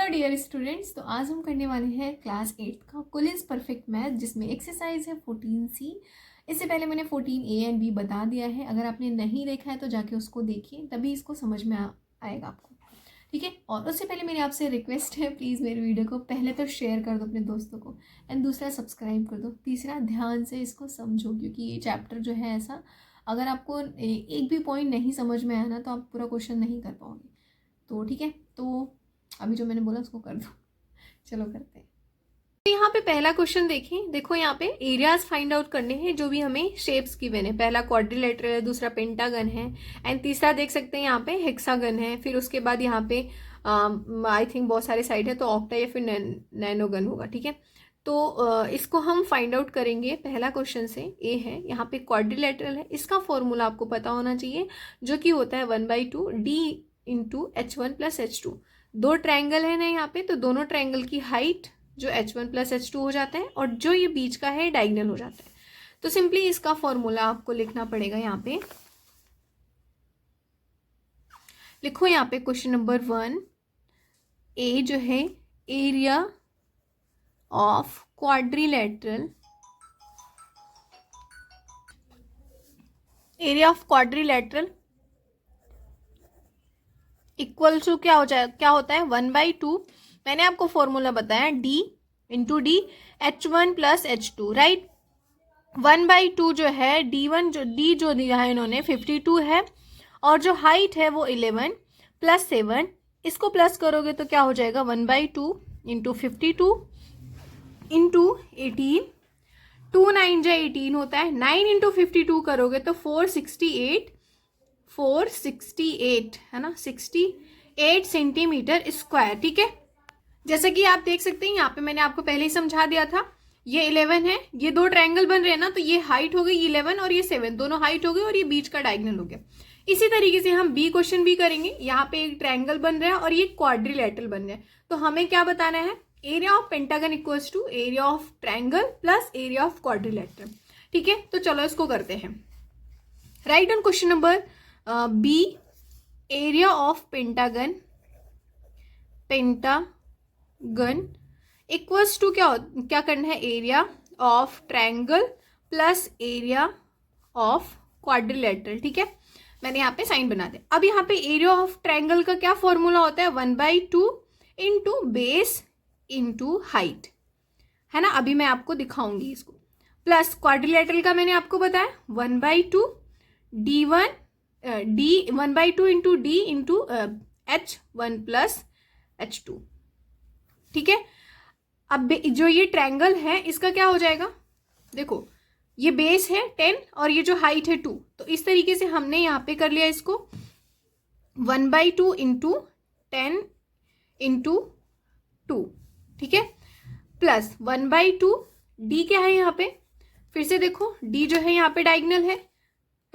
Hello dear students, तो आज हम करने वाले हैं क्लास 8 का कुलिस परफेक्ट मैथ, जिसमें एक्सरसाइज है 14C। इससे पहले मैंने 14A एंड B बता दिया है। अगर आपने नहीं देखा है तो जाके उसको देखिए, तभी इसको समझ में आएगा आपको। ठीक है। और उससे पहले मेरी आपसे रिक्वेस्ट है, प्लीज़ मेरे वीडियो को पहले तो शेयर कर दो अपने दोस्तों को, एंड दूसरा सब्सक्राइब कर दो, तीसरा ध्यान से इसको समझो, क्योंकि ये चैप्टर जो है ऐसा, अगर आपको एक भी पॉइंट नहीं समझ में आया ना तो आप पूरा क्वेश्चन नहीं कर पाओगे। तो ठीक है, तो अभी जो मैंने बोला उसको कर दो। चलो करते हैं। तो यहाँ पे पहला क्वेश्चन देखें। देखो यहाँ पे एरियाज फाइंड आउट करने हैं जो भी हमें शेप्स गिवन है। पहला क्वाड्रिलेटरल है, दूसरा पेंटागन है, एंड तीसरा देख सकते हैं यहाँ पे हेक्सागन है। फिर उसके बाद यहाँ पे आई थिंक बहुत सारे साइड है, तो ऑक्टा या फिर नैनोगन होगा। ठीक है, तो इसको हम फाइंड आउट करेंगे पहला क्वेश्चन से। ए है यहाँ पे क्वाड्रिलेटरल है, इसका फॉर्मूला आपको पता होना चाहिए, जो कि होता है 1/2 D इंटू H1+H2। दो ट्रायंगल है ना यहाँ पे, तो दोनों ट्रायंगल की हाइट जो H1+H2 हो जाता है, और जो ये बीच का है डायगोनल हो जाता है। तो सिंपली इसका फॉर्मूला आपको लिखना पड़ेगा। यहाँ पे लिखो, यहाँ पे क्वेश्चन नंबर 1, ए जो है area of quadrilateral, area of quadrilateral equal to क्या होता है 1/2। मैंने आपको फॉर्मूला बताया D into D H1+H2, right. 1/2 जो है D1 जो D जो दिया है इन्होंने 52 है, और जो हाइट है वो 11 + 7, इसको प्लस करोगे तो क्या हो जाएगा 1/2 इंटू 52 इंटू 18, 2 9 जा 18 होता है। 9 इंटू 52 करोगे तो 468 है ना, 68 सेंटीमीटर स्क्वायर। ठीक है, जैसे कि आप देख सकते हैं यहाँ पे मैंने आपको पहले ही समझा दिया था। ये 11 है, ये दो ट्रायंगल बन रहे हैं ना, तो ये हाइट हो गई 11 और ये 7, दोनों हाइट हो गई, और ये बीच का डायगोनल हो गया। इसी तरीके से हम बी क्वेश्चन भी करेंगे। यहाँ पे एक ट्रायंगल बन रहा है और ये क्वाड्रिलेटरल बन रहा है, तो हमें क्या बताना है, area of pentagon equals to area of triangle plus area of quadrilateral. ठीक है, तो चलो इसको करते हैं। Write on question number B, area of pentagon equals to क्या करना है, area of triangle plus area of quadrilateral. ठीक है, मैंने यहाँ पे साइन बना दिया। अब यहाँ पे एरिया ऑफ ट्रायंगल का क्या फॉर्मूला होता है, 1/2 इंटू बेस इंटू हाइट, है ना। अभी मैं आपको दिखाऊंगी इसको। प्लस क्वाड्रिलेटरल का मैंने आपको बताया 1/2 1/2 इंटू D इंटू H1+H2। ठीक है, अब जो ये ट्रायंगल है इसका क्या हो जाएगा, देखो ये बेस है 10 और ये जो हाइट है 2, तो इस तरीके से हमने यहाँ पे कर लिया इसको 1/2 इंटू 10 इंटू 2। ठीक है, प्लस 1/2 D क्या है यहाँ पे, फिर से देखो D जो है यहाँ पे डायगोनल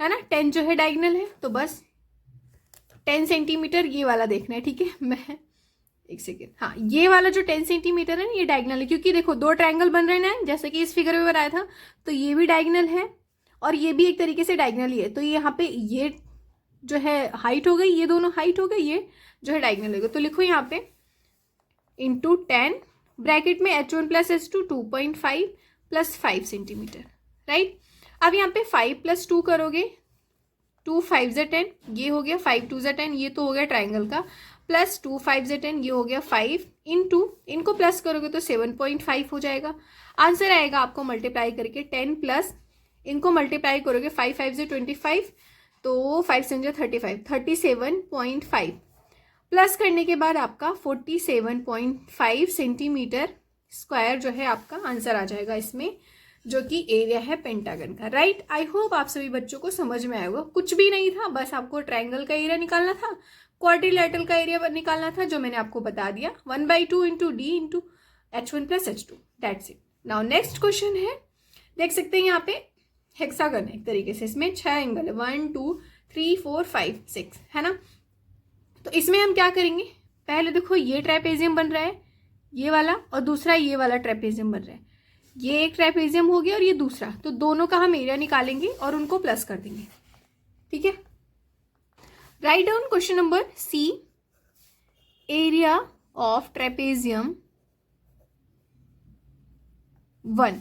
है ना, 10 जो है डायगोनल है, तो बस 10 सेंटीमीटर ये वाला देखना है। ठीक है, मैं एक सेकेंड, हाँ ये वाला जो 10 सेंटीमीटर है ना ये डायगोनल है, क्योंकि देखो दो ट्रायंगल बन रहे हैं जैसे कि इस फिगर में बनाया था, तो ये भी डायगोनल है और ये भी एक तरीके से डायगोनल ही है। तो ये यहाँ पे ये जो है हाइट हो गई, ये दोनों हाइट हो गई, ये जो है डायगोनल होगा। तो लिखो यहाँ पे इंटू 10 ब्रैकेट में H1+H2 2.5 + 5 सेंटीमीटर, राइट। अब यहाँ पे 5 + 2 करोगे, 2 5 × 10 ये हो गया, 5 2 × 10 ये तो हो गया ट्रायंगल का, प्लस 2 5 × 10 ये हो गया 5 इंटू, इनको प्लस करोगे तो 7.5 हो जाएगा। आंसर आएगा आपको मल्टीप्लाई करके 10 प्लस इनको मल्टीप्लाई करोगे 5 5 × 25, तो 5 7 35, 37.5 प्लस करने के बाद आपका 47.5 सेंटीमीटर स्क्वायर जो है आपका आंसर आ जाएगा इसमें, जो कि एरिया है पेंटागन का। राइट, आई होप आप सभी बच्चों को समझ में आएगा। कुछ भी नहीं था, बस आपको ट्रायंगल का एरिया निकालना था, क्वाड्रिलेटरल का एरिया निकालना था, जो मैंने आपको बता दिया 1/2 into D into H1+H2, that's it. Now next question है, देख सकते हैं यहाँ पे हेक्सागन है एक तरीके से, इसमें 6 एंगल है, 1 2 3 4 5 6, है ना। तो इसमें हम क्या करेंगे, पहले देखो ये ट्रेपेजियम बन रहा है ये वाला, और दूसरा ये वाला ट्रेपेजियम बन रहा है। ये एक ट्रेपेजियम हो गया और ये दूसरा, तो दोनों का हम एरिया निकालेंगे और उनको प्लस कर देंगे। ठीक है, write down question number C, area of trapezium 1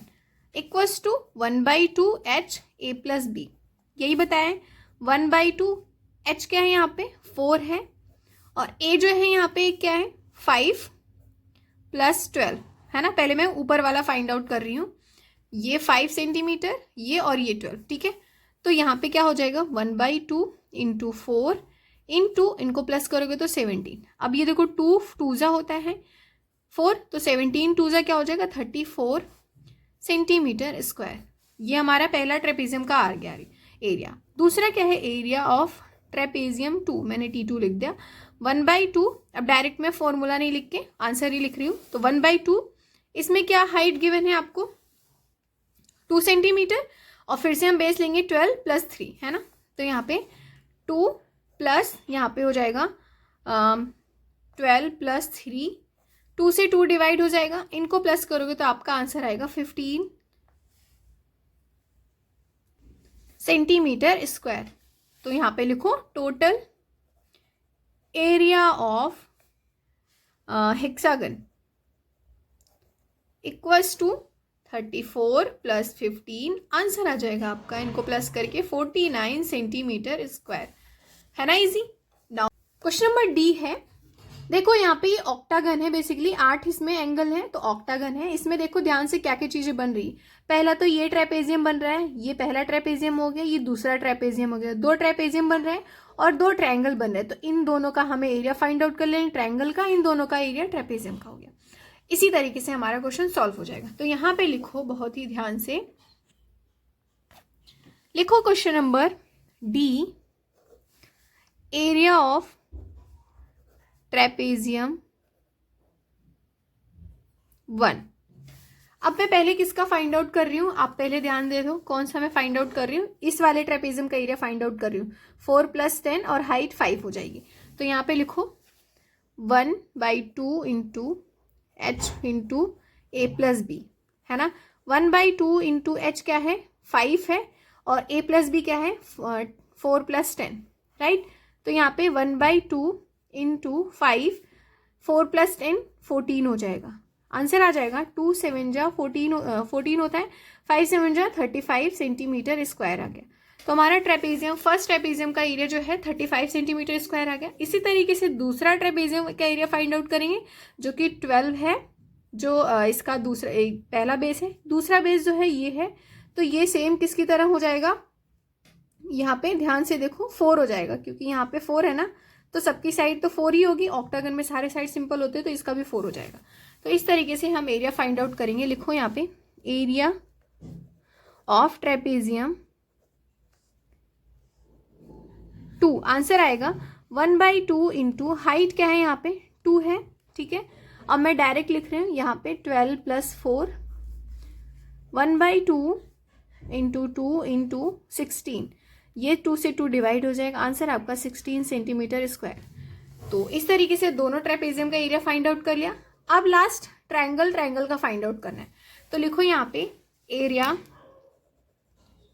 equals to 1/2 H A plus B, यही बताया। 1/2 H क्या है यहाँ पे 4 है, और A जो है यहाँ पे क्या है 5 + 12 है ना। पहले मैं ऊपर वाला फाइंड आउट कर रही हूँ, ये 5 सेंटीमीटर ये और ये 12, ठीक है। तो यहाँ पे क्या हो जाएगा 1/2 × 4 × इनको प्लस करोगे तो 17। अब ये देखो 2 2 होता है 4, तो 17 2 क्या हो जाएगा 34 सेंटीमीटर स्क्वायर। ये हमारा पहला ट्रेपेजियम का आ गया एरिया। दूसरा क्या है एरिया ऑफ ट्रेपेजियम 2, मैंने T2 लिख दिया 1/2। अब डायरेक्ट मैं फॉर्मूला नहीं लिख के आंसर ही लिख रही हूँ, तो 1/2 इसमें क्या हाइट गिवन है आपको 2 सेंटीमीटर, और फिर से हम बेस लेंगे 12 + 3 है ना। तो यहाँ पे 2 प्लस यहाँ पे हो जाएगा 12 + 3, 2 से 2 डिवाइड हो जाएगा, इनको प्लस करोगे तो आपका आंसर आएगा 15 सेंटीमीटर स्क्वायर। तो यहाँ पे लिखो total area of hexagon equals to 34 + 15, answer आ जाएगा आपका इनको प्लस करके 49 सेंटीमीटर स्क्वायर, है ना easy. Now question number D है, देखो यहाँ पे ये ऑक्टागन है, बेसिकली 8 इसमें एंगल है, तो ऑक्टागन है। इसमें देखो ध्यान से क्या क्या चीजें बन रही। पहला तो ये ट्रेपेजियम बन रहा है, ये पहला ट्रेपेजियम हो गया, ये दूसरा ट्रेपेजियम हो गया, 2 ट्रेपेजियम बन रहे हैं और 2 ट्रायंगल बन रहे हैं। तो इन दोनों का हमें एरिया फाइंड आउट कर लें, ट्रायंगल का, इन दोनों का एरिया ट्रेपेजियम का हो गया। इसी तरीके से हमारा क्वेश्चन सॉल्व हो जाएगा। तो यहाँ पे लिखो बहुत ही ध्यान से, लिखो question number D, area of trapezium 1। अब मैं पहले किसका फाइंड आउट कर रही हूँ, आप पहले ध्यान दे दो कौन सा मैं फाइंड आउट कर रही हूँ। इस वाले ट्रेपेजियम का एरिया फाइंड आउट कर रही हूँ, 4 + 10 और हाइट 5 हो जाएगी। तो यहाँ पे लिखो 1/2 × H × A + B है ना। 1/2 × H क्या है 5 है, और A + B क्या है 4 + 10, राइट। तो यहाँ पे 1/2 × 5 4 + 10 14 हो जाएगा, आंसर आ जाएगा 2 7 जा 14 होता है, 5 7 जा 35 सेंटीमीटर स्क्वायर आ गया। तो हमारा ट्रेपेजियम फर्स्ट ट्रेपेजियम का एरिया जो है 35 सेंटीमीटर स्क्वायर आ गया। इसी तरीके से दूसरा ट्रेपेजियम का एरिया फाइंड आउट करेंगे जो कि 12 है, जो इसका दूसरा पहला बेस है, दूसरा बेस जो है ये है। तो ये सेम किसकी तरह हो जाएगा, यहाँ पे ध्यान से देखो 4 हो जाएगा, क्योंकि यहाँ पे 4 है ना, तो सबकी साइड तो 4 ही होगी, ऑक्टागन में सारे साइड सिंपल होते हैं, तो इसका भी 4 हो जाएगा। तो इस तरीके से हम एरिया फाइंड आउट करेंगे। लिखो यहाँ पे एरिया ऑफ ट्रेपेजियम 2, आंसर आएगा 1/2 × हाइट क्या है यहाँ पे 2 है, ठीक है। अब मैं डायरेक्ट लिख रही हूँ यहाँ पे 12 + 4, 1/2 × 2 × 16, ये 2 से 2 डिवाइड हो जाएगा, आंसर आपका 16 सेंटीमीटर स्क्वायर। तो इस तरीके से दोनों ट्रेपेजियम का एरिया फाइंड आउट कर लिया। अब लास्ट ट्रायंगल का फाइंड आउट करना है। तो लिखो यहाँ पे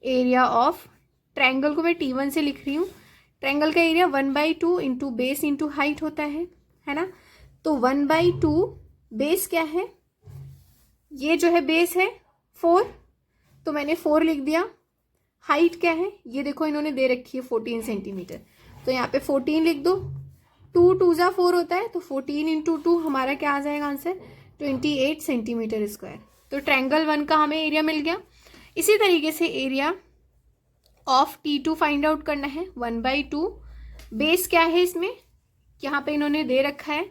एरिया ऑफ ट्रायंगल को मैं T1 से लिख रही हूँ। ट्रायंगल का एरिया 1/2 × बेस × हाइट होता है ना। तो 1/2 बेस क्या है, ये जो है बेस है 4, तो मैंने 4 लिख दिया। हाइट क्या है, ये देखो इन्होंने दे रखी है 14 सेंटीमीटर, तो यहाँ पे 14 लिख दो। 2 2 जा 4 होता है, तो 14 × 2 हमारा क्या आ जाएगा आंसर 28 सेंटीमीटर स्क्वायर। तो ट्रायंगल 1 का हमें एरिया मिल गया। इसी तरीके से area of T2 find out करना है। 1/2 बेस क्या है इसमें, यहाँ पे इन्होंने दे रखा है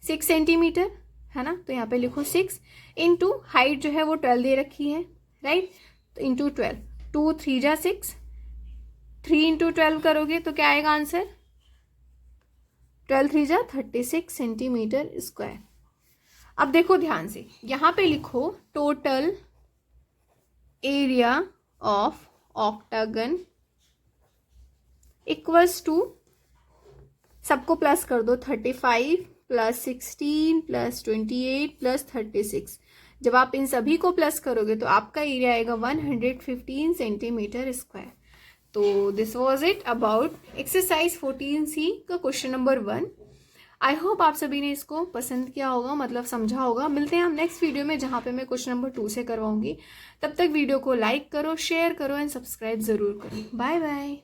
6 सेंटीमीटर है ना, तो यहाँ पे लिखो 6 × हाइट जो है वो 12 दे रखी है, राइट। तो × 12, 2 3 जा 6, 3 × 12 करोगे तो क्या आएगा आंसर 12 3 जा 36 सेंटीमीटर स्क्वायर। अब देखो ध्यान से, यहाँ पे लिखो total area of octagon equals to, सबको प्लस कर दो, 35 + 16 + 28 + 36। जब आप इन सभी को प्लस करोगे तो आपका एरिया आएगा 115 सेंटीमीटर स्क्वायर। तो this was it about exercise 14C का क्वेश्चन नंबर 1। आई होप आप सभी ने इसको पसंद किया होगा, मतलब समझा होगा। मिलते हैं हम नेक्स्ट वीडियो में जहाँ पे मैं क्वेश्चन नंबर 2 से करवाऊंगी। तब तक वीडियो को लाइक करो, शेयर करो एंड सब्सक्राइब ज़रूर करो। Bye bye.